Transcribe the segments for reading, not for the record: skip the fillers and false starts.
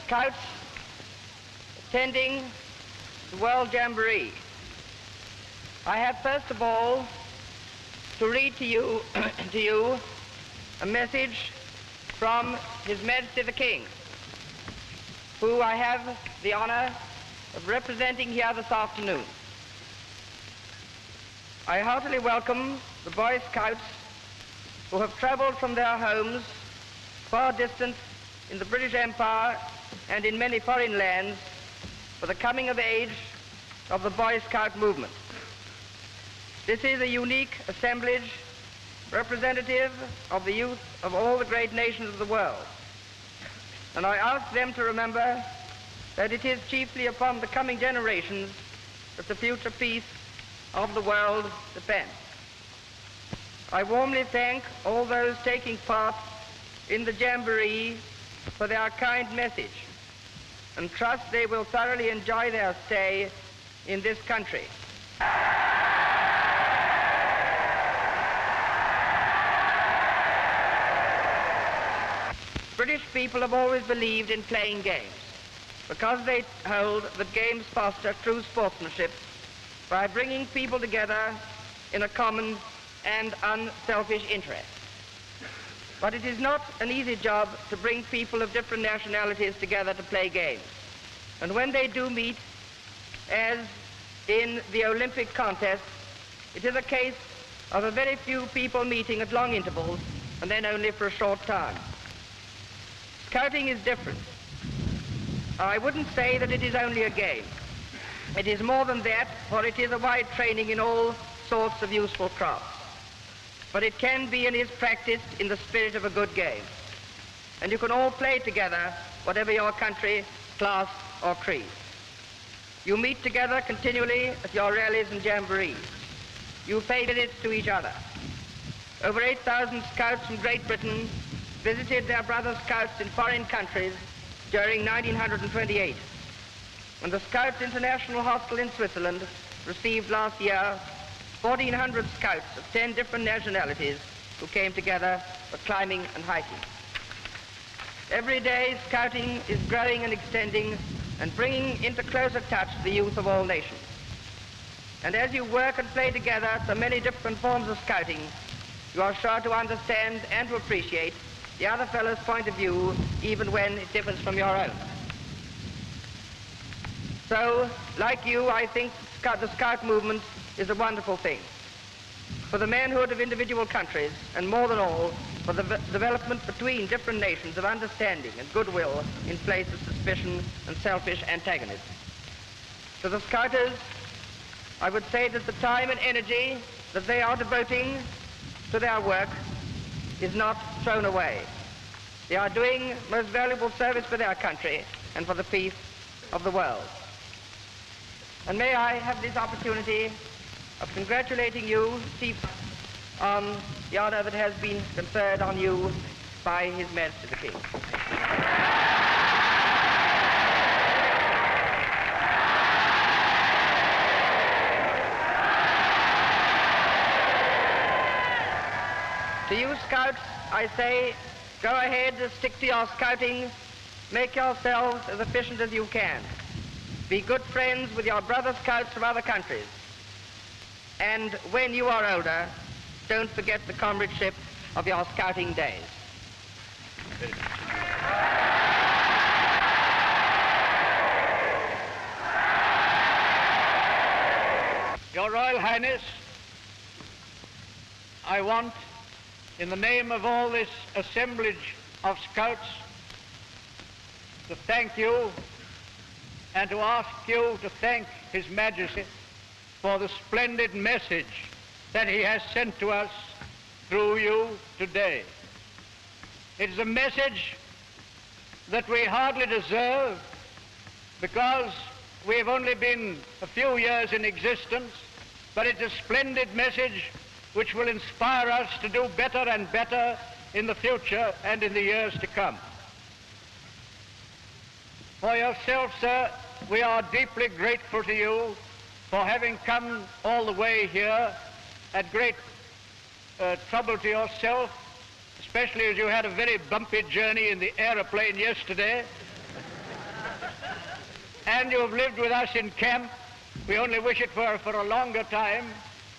Scouts attending the World Jamboree, I have first of all to read to you, a message from His Majesty the King, who I have the honor of representing here this afternoon. I heartily welcome the Boy Scouts who have traveled from their homes far distant in the British Empire and in many foreign lands for the coming of age of the Boy Scout movement. This is a unique assemblage representative of the youth of all the great nations of the world. And I ask them to remember that it is chiefly upon the coming generations that the future peace of the world depends. I warmly thank all those taking part in the Jamboree for their kind message and trust they will thoroughly enjoy their stay in this country. British people have always believed in playing games because they hold that games foster true sportsmanship by bringing people together in a common and unselfish interest. But it is not an easy job to bring people of different nationalities together to play games. And when they do meet, as in the Olympic contest, it is a case of a very few people meeting at long intervals and then only for a short time. Scouting is different. I wouldn't say that it is only a game. It is more than that, for it is a wide training in all sorts of useful crafts. But it can be and is practiced in the spirit of a good game. And you can all play together, whatever your country, class, or creed. You meet together continually at your rallies and jamborees. You pay visits to each other. Over 8,000 scouts from Great Britain visited their brother scouts in foreign countries during 1928. And the Scouts International Hostel in Switzerland received last year 1,400 scouts of 10 different nationalities who came together for climbing and hiking. Every day, scouting is growing and extending and bringing into closer touch the youth of all nations. And as you work and play together so many different forms of scouting, you are sure to understand and to appreciate the other fellow's point of view, even when it differs from your own. So, like you, I think the Scout movement is a wonderful thing for the manhood of individual countries, and more than all, for the development between different nations of understanding and goodwill in place of suspicion and selfish antagonism. To the Scouters, I would say that the time and energy that they are devoting to their work is not thrown away. They are doing most valuable service for their country and for the peace of the world. And may I have this opportunity of congratulating you, Chief, on the honor that has been conferred on you by His Majesty the King. To you, Scouts, I say, go ahead, stick to your scouting, make yourselves as efficient as you can. Be good friends with your brother Scouts from other countries. And when you are older, don't forget the comradeship of your scouting days. Your Royal Highness, I want, in the name of all this assemblage of Scouts, to thank you and to ask you to thank His Majesty for the splendid message that he has sent to us through you today. It is a message that we hardly deserve because we have only been a few years in existence, but it's a splendid message which will inspire us to do better and better in the future and in the years to come. For yourself, sir, we are deeply grateful to you for having come all the way here at great trouble to yourself, especially as you had a very bumpy journey in the aeroplane yesterday. And you have lived with us in camp. We only wish it for a longer time,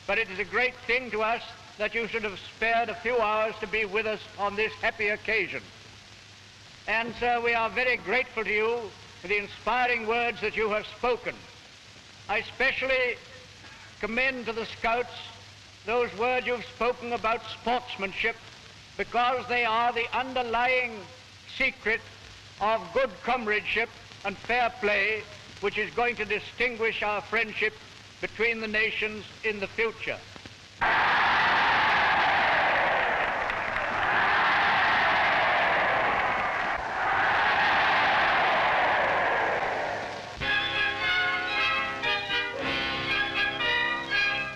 but it is a great thing to us that you should have spared a few hours to be with us on this happy occasion. And sir, we are very grateful to you for the inspiring words that you have spoken. I especially commend to the Scouts those words you've spoken about sportsmanship, because they are the underlying secret of good comradeship and fair play, which is going to distinguish our friendship between the nations in the future.